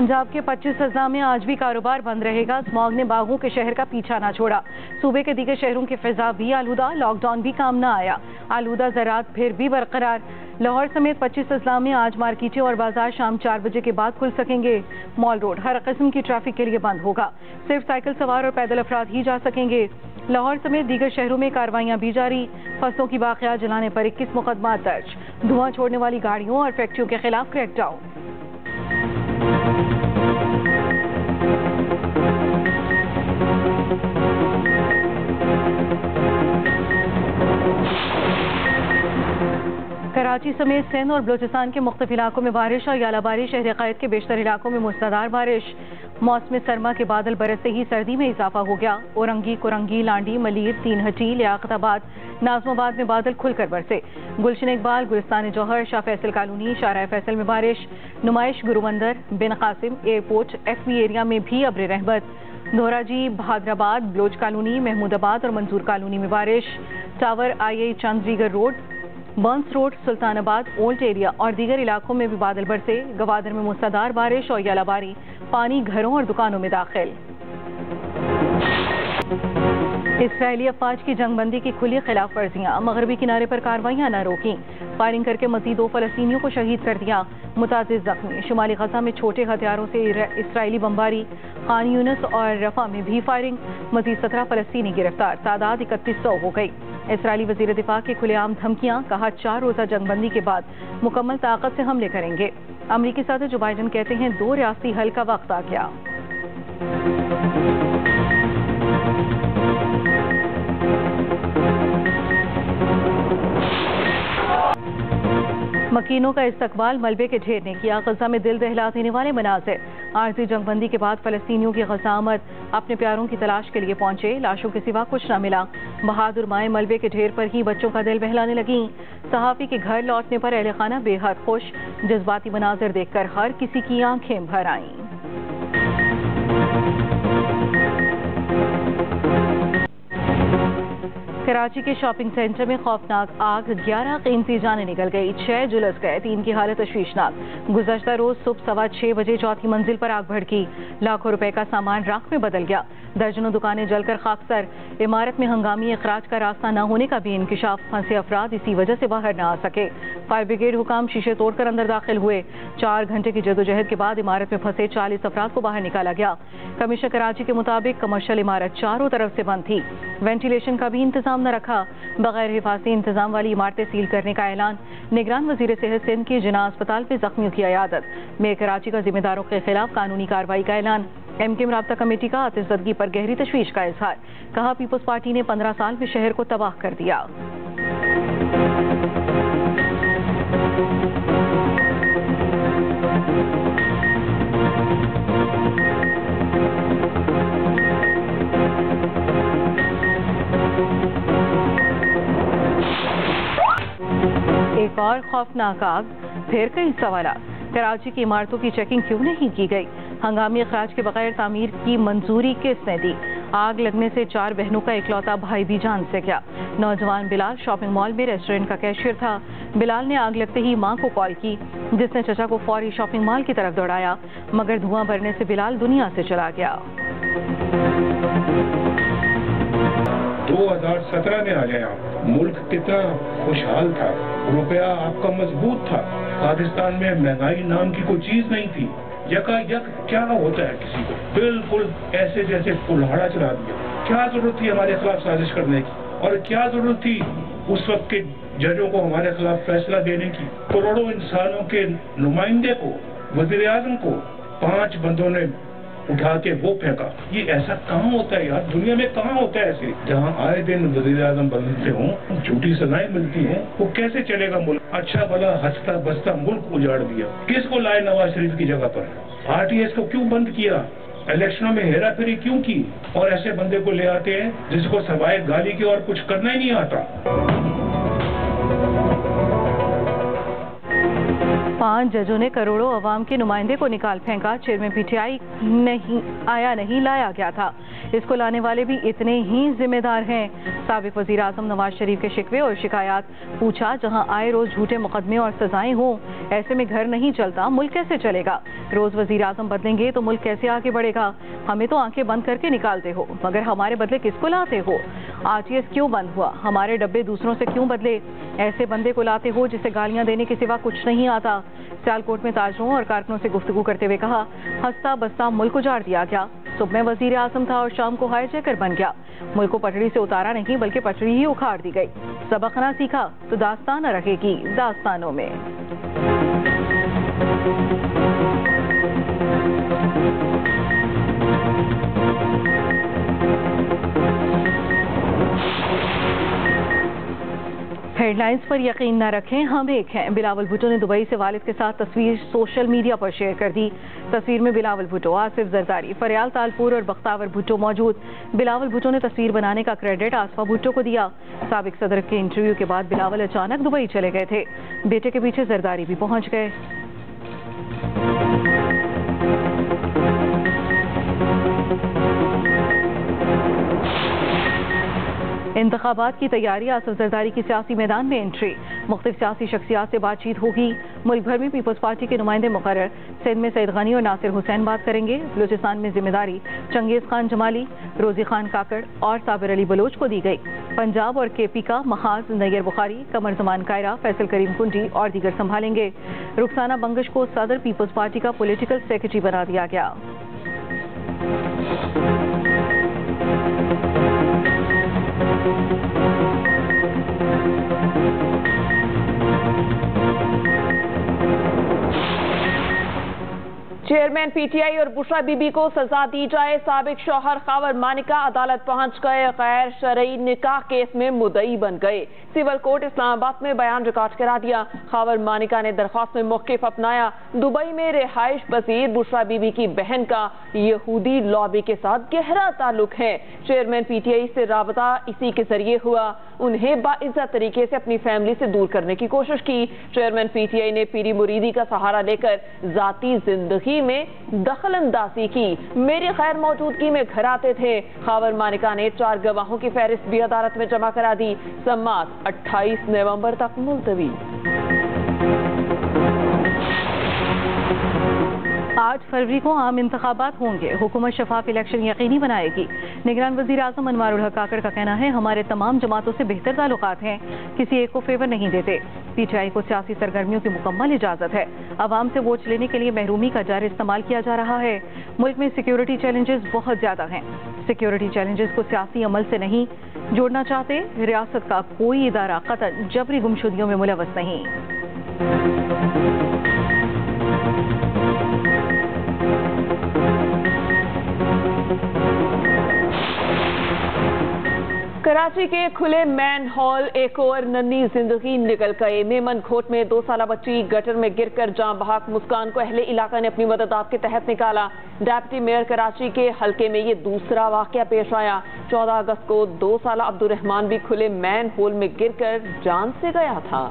पंजाब के 25 अजला में आज भी कारोबार बंद रहेगा। स्मॉग ने बागों के शहर का पीछा ना छोड़ा। सूबे के दीगर शहरों की फिजा भी आलूदा, लॉकडाउन भी काम ना आया। आलूदा ज़राअत फिर भी बरकरार। लाहौर समेत 25 अजला में आज मार्केटें और बाजार शाम 4 बजे के बाद खुल सकेंगे। मॉल रोड हर किस्म की ट्रैफिक के लिए बंद होगा। सिर्फ साइकिल सवार और पैदल अफराद ही जा सकेंगे। लाहौर समेत दीगर शहरों में कार्रवाइयां भी जारी। फसलों की बाक़ियात जलाने पर 21 मुकदमा दर्ज। धुआं छोड़ने वाली गाड़ियों और फैक्ट्रियों के खिलाफ क्रैकडाउन। कराची समेत सिंध और बलूचिस्तान के मुख्तलिफ इलाकों में बारिश और यालाबारी। शहर क़ायद के बेशतर इलाकों में मूसलाधार बारिश। मौसम सरमा के बादल बरसते ही सर्दी में इजाफा हो गया। औरंगी, कुरंगी, लांडी, मलीर, तीनहटी, लियाकताबाद, नाज़माबाद में बादल खुलकर बरसे। गुलशन इकबाल, गुलिस्तान जौहर, शाह फैसल कॉलोनी, शाहराह फैसल में बारिश। नुमाइश, गुरुबंदर, Bin Qasim, airport, FB area में भी अब्र रहमत। धोराजी, बहादराबाद, ब्लोच कॉलोनी, महमूदाबाद और मंसूर कॉलोनी में बारिश। Tower, II, Chundrigar road, Burns road, Sultanabad, old area और दीगर इलाकों में भी बादल बरसे। गवादर में मूसलाधार बारिश और यालाबारी। पानी घरों और दुकानों में दाखिल। इसराइली अफवाज की जंगबंदी की खुली खिलाफ वर्जियां। मगरबी किनारे पर कार्रवाइयां न रोकी। फायरिंग करके मजीद 2 फलस्तीनियों को शहीद कर दिया। मुतादिद जख्मी। शुमाली गजा में छोटे हथियारों से इसराइली बमबारी। खान यूनिस और रफा में भी फायरिंग। मजीद 17 फलस्तीनी गिरफ्तार। तादाद 3100 हो गई। इसराइली वजीर दिफा की खुलेआम धमकियां। कहा 4 रोजा जंगबंदी के बाद मुकम्मल ताकत से हमले करेंगे। अमरीकी सदर जो बाइडन कहते हैं 2 रियासती हल का वक्त आ गया। मकीनों का इस्तकबाल मलबे के ढेर ने किया। गजा में दिल दहला देने वाले मनाज़िर। आरजी जंगबंदी के बाद फलस्तीनियों की गजा आमद। अपने प्यारों की तलाश के लिए पहुंचे। लाशों के सिवा कुछ न मिला। बहादुर माएँ मलबे के ढेर पर ही बच्चों का दिल बहलाने लगीं। सहाफ़ी के घर लौटने पर अहले खाना बेहद खुश। जज्बाती मनाजिर देखकर हर किसी की आंखें भर आईं। कराची के शॉपिंग सेंटर में खौफनाक आग। 11 कीमती जानें निकल गई। 6 झुलस गए। 3 की हालत तशवीशनाक। गुज़श्ता रोज सुबह 6:15 बजे चौथी मंजिल पर आग भड़की। लाखों रुपए का सामान राख में बदल गया। दर्जनों दुकानें जलकर खाकसर। इमारत में हंगामी इखराज का रास्ता न होने का भी इंकिशाफ। फंसे अफराद इसी वजह से बाहर न आ सके। फायर ब्रिगेड हुकाम शीशे तोड़कर अंदर दाखिल हुए। 4 घंटे की जदोजहद के बाद इमारत में फंसे 40 अफराद को बाहर निकाला गया। कमिश्नर कराची के मुताबिक कमर्शियल इमारत चारों तरफ से बंद थी। वेंटिलेशन का भी इंतजाम न रखा। बगैर हिफाजती इंतजाम वाली इमारतें सील करने का ऐलान। निगरान वजीर सेहत सिंध की जिना अस्पताल में जख्मियों की अयादत। मेयर कराची का जिम्मेदारों के खिलाफ कानूनी कार्रवाई का ऐलान। MKM राब्ता कमेटी का आतिशज़दगी पर गहरी तशवीश का इजहार। कहा पीपल्स पार्टी ने 15 साल में शहर को तबाह कर दिया। एक और खौफनाक आग। फिर कई सवाल। कराची की इमारतों की चेकिंग क्यों नहीं की गई? हंगामी अखराज के बगैर तामीर की मंजूरी किसने दी? आग लगने से 4 बहनों का इकलौता भाई भी जान से गया। नौजवान बिलाल शॉपिंग मॉल में रेस्टोरेंट का कैशियर था। बिलाल ने आग लगते ही मां को कॉल की, जिसने चचा को फौरी शॉपिंग मॉल की तरफ दौड़ाया, मगर धुआं भरने से बिलाल दुनिया से चला गया। 2017 में आ गए आप। मुल्क कितना खुशहाल था। रुपया आपका मजबूत था। पाकिस्तान में महंगाई नाम की कोई चीज नहीं थी। यकायक क्या होता है किसी को बिल्कुल ऐसे जैसे कुल्हाड़ा चला दिया। क्या जरूरत थी हमारे खिलाफ साजिश करने की? और क्या जरूरत थी उस वक्त के जजों को हमारे खिलाफ फैसला देने की? करोड़ों इंसानों के नुमाइंदे को, वजीर आजम को 5 बंदों ने उठा के वो फेंका। ये ऐसा कहाँ होता है यार? दुनिया में कहाँ होता है ऐसे? जहाँ आए दिन वजीर आजम बनते हों, झूठी सजाएं मिलती हों, वो कैसे चलेगा मुल्क? अच्छा भला हंसता बसता मुल्क उजाड़ दिया। किसको लाए नवाज शरीफ की जगह पर? RTS को क्यों बंद किया? इलेक्शनों में हेरा फेरी क्यों की? और ऐसे बंदे को ले आते हैं जिसको सवाए गाली के और कुछ करना ही नहीं आता। 5 जजों ने करोड़ों अवाम के नुमाइंदे को निकाल फेंका। चेयरमैन पीटीआई नहीं लाया गया था। इसको लाने वाले भी इतने ही जिम्मेदार हैं। साबिक वजीर आजम नवाज शरीफ के शिकवे और शिकायत पूछा, जहां आए रोज झूठे मुकदमे और सजाएं हों, ऐसे में घर नहीं चलता, मुल्क कैसे चलेगा? रोज वजीर आजम बदलेंगे तो मुल्क कैसे आगे बढ़ेगा? हमें तो आंखें बंद करके निकालते हो, मगर हमारे बदले किसको लाते हो? आरटीएस क्यों बंद हुआ? हमारे डब्बे दूसरों से क्यों बदले? ऐसे बंदे को लाते हो जिसे गालियां देने के सिवा कुछ नहीं आता। सियालकोट में ताजरों और कारकुनों से गुफ्तगू करते हुए कहा, हंसता बसता मुल्क उजाड़ दिया गया। सुबह में वजीर आजम था और शाम को हाईजैकर बन गया। मुल्क को पटड़ी से उतारा नहीं बल्कि पटड़ी ही उखाड़ दी गई। सबक ना सीखा तो दास्तान रहेगी दास्तानों में। हेडलाइंस पर यकीन न रखें, हम एक हैं। बिलावल भुट्टो ने दुबई से वालिद के साथ तस्वीर सोशल मीडिया पर शेयर कर दी। तस्वीर में बिलावल भुट्टो, आसिफ जरदारी, फरियाल तालपुर और बख्तावर भुट्टो मौजूद। बिलावल भुट्टो ने तस्वीर बनाने का क्रेडिट आसफा भुट्टो को दिया। साबिक सदर के इंटरव्यू के बाद बिलावल अचानक दुबई चले गए थे। बेटे के पीछे जरदारी भी पहुंच गए। इंतखाबात की तैयारी, आसिफ जरदारी की सियासी मैदान में एंट्री। मुख्तलिफ सियासी शख्सियात से बातचीत होगी। मुल्क भर में पीपल्स पार्टी के नुमाइंदे मुकर्रर। सिंध में सईद गनी और नासिर हुसैन बात करेंगे। बलूचिस्तान में जिम्मेदारी चंगेज खान जमाली, रोजी खान काकड़ और साबिर अली बलोच को दी गई। पंजाब और केपी का महाज नैयर बुखारी, कमर जमान कायरा, फैसल करीम कुंडी और दीगर संभालेंगे। रुखसाना बंगश को सदर पीपल्स पार्टी का पॉलिटिकल सेक्रेटरी बना दिया गया। चेयरमैन पीटीआई और बुशरा बीबी को सजा दी जाए। साबिक शौहर खावर मानिका अदालत पहुंच गए। गैर शरई निकाह केस में मुद्दई बन गए। सिविल कोर्ट इस्लामाबाद में बयान रिकॉर्ड करा दिया। खावर मानिका ने दरख्वास्त में मौक़िफ़ अपनाया। दुबई में रिहाइश पजीर बुशरा बीबी की बहन का यहूदी लॉबी के साथ गहरा ताल्लुक है। चेयरमैन पीटीआई से राबता इसी के जरिए हुआ। उन्हें बाइज्जत तरीके से अपनी फैमिली से दूर करने की कोशिश की। चेयरमैन पीटीआई ने पीरी मुरीदी का सहारा लेकर जाती जिंदगी में दखल अंदाजी की। मेरी गैर मौजूदगी में घर आते थे। खावर मानिका ने 4 गवाहों की फहरिस्त भी अदालत में जमा करा दी। समाअत 28 नवंबर तक मुलतवी। 8 फरवरी को आम इंतखाबात होंगे। हुकूमत शफाफ इलेक्शन यकीनी बनाएगी। निगरान वजीर आजम अनवारुल हक काकड़ का कहना है, हमारे तमाम जमातों से बेहतर ताल्लुकात हैं, किसी एक को फेवर नहीं देते। पीटीआई को सियासी सरगर्मियों की मुकम्मल इजाजत है। अवाम से वोट लेने के लिए महरूमी का जार इस्तेमाल किया जा रहा है। मुल्क में सिक्योरिटी चैलेंजेस बहुत ज्यादा हैं। सिक्योरिटी चैलेंजेस को सियासी अमल से नहीं जोड़ना चाहते। रियासत का कोई इदारा कतई जबरी गुमशुदगियों में मुलव्वस नहीं। कराची के खुले मैन हॉल एक और नन्ही जिंदगी निकल गए। मेमन खोट में 2 साला बच्ची गटर में गिरकर जान बहक। मुस्कान को अहले इलाका ने अपनी मदद आपके तहत निकाला। डिप्टी मेयर कराची के हल्के में ये दूसरा वाकया पेश आया। 14 अगस्त को 2 साला अब्दुल रहमान भी खुले मैन होल में गिरकर जान से गया था।